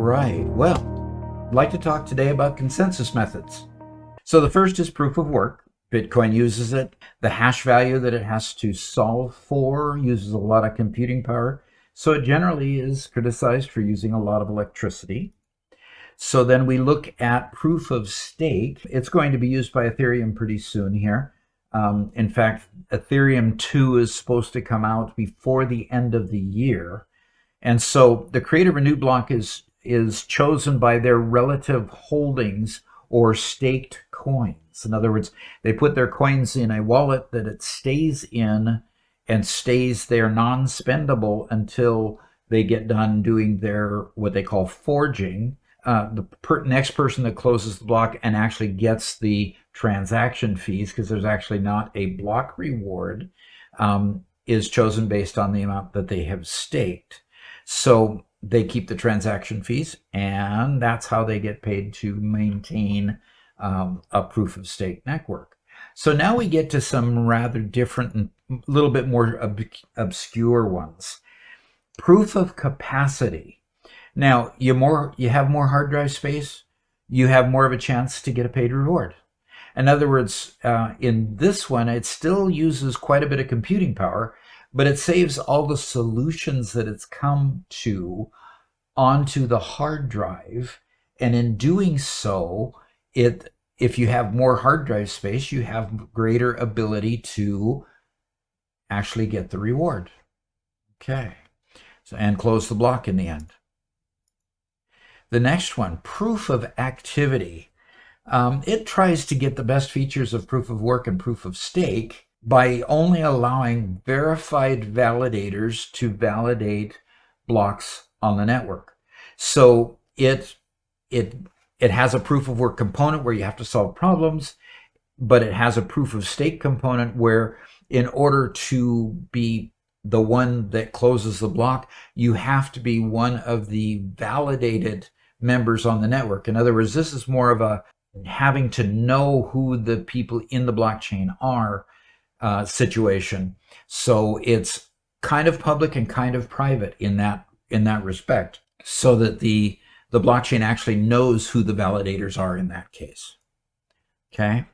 right, well, I'd like to talk today about consensus methods. So the first is proof of work. Bitcoin uses it. The hash value that it has to solve for uses a lot of computing power. So it generally is criticized for using a lot of electricity. So then we look at proof of stake. It's going to be used by Ethereum pretty soon here. In fact, Ethereum 2 is supposed to come out before the end of the year. And so the creator of a new block is chosen by their relative holdings or staked coins. In other words, they put their coins in a wallet that it stays in and stays there non-spendable until they get done doing their what they call forging. The next person that closes the block and actually gets the transaction fees, because there's actually not a block reward, is chosen based on the amount that they have staked. So they keep the transaction fees, and that's how they get paid to maintain a proof of stake network. So now we get to some rather different and a little bit more obscure ones. Proof of capacity. Now, you have more hard drive space, you have more of a chance to get a paid reward. In other words, in this one, it still uses quite a bit of computing power, but it saves all the solutions that it's come to onto the hard drive. And in doing so, if you have more hard drive space, you have greater ability to actually get the reward. Okay, so, and close the block in the end. The next one, proof of activity. It tries to get the best features of proof of work and proof of stake by only allowing verified validators to validate blocks on the network. So it has a proof of work component where you have to solve problems, but it has a proof of stake component where in order to be the one that closes the block, you have to be one of the validated members on the network. In other words, this is more of a having to know who the people in the blockchain are situation. So it's kind of public and kind of private in that respect, so that the blockchain actually knows who the validators are in that case. Okay,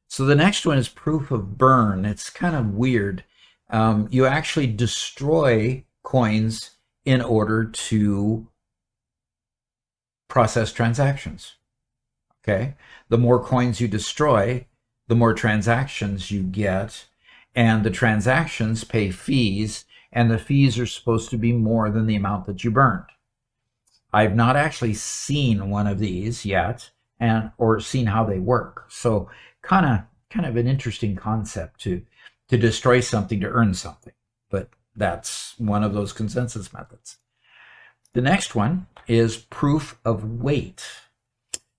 so the next one is proof of burn. It's kind of weird. You actually destroy coins in order to process transactions. Okay, the more coins you destroy, the more transactions you get, and the transactions pay fees, and the fees are supposed to be more than the amount that you burned. I've not actually seen one of these yet, or seen how they work. So kind of an interesting concept to destroy something to earn something, but that's one of those consensus methods. The next one is proof of weight.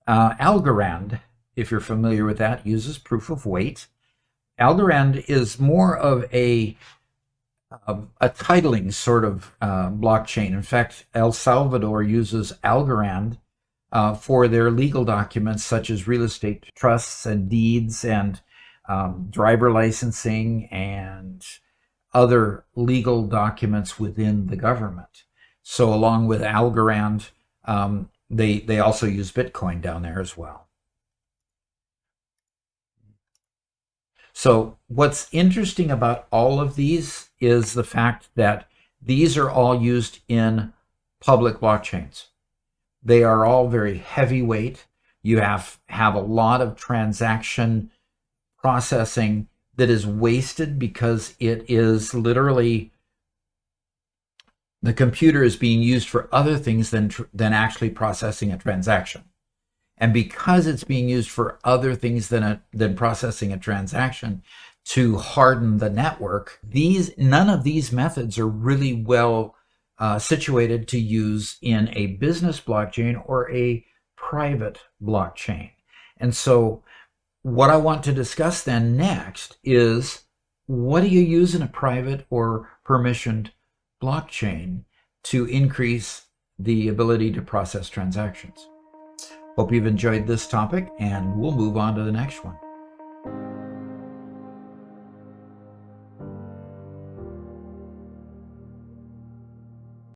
Algorand, if you're familiar with that, uses proof of weight. Algorand is more of a titling sort of blockchain. In fact, El Salvador uses Algorand for their legal documents, such as real estate trusts and deeds and driver licensing and other legal documents within the government. So along with Algorand, they also use Bitcoin down there as well. So what's interesting about all of these is the fact that these are all used in public blockchains. They are all very heavyweight. You have a lot of transaction processing that is wasted because it is literally, the computer is being used for other things than actually processing a transaction. And because it's being used for other things than processing a transaction to harden the network, none of these methods are really well situated to use in a business blockchain or a private blockchain. And so what I want to discuss then next is, what do you use in a private or permissioned blockchain to increase the ability to process transactions? Hope you've enjoyed this topic, and we'll move on to the next one.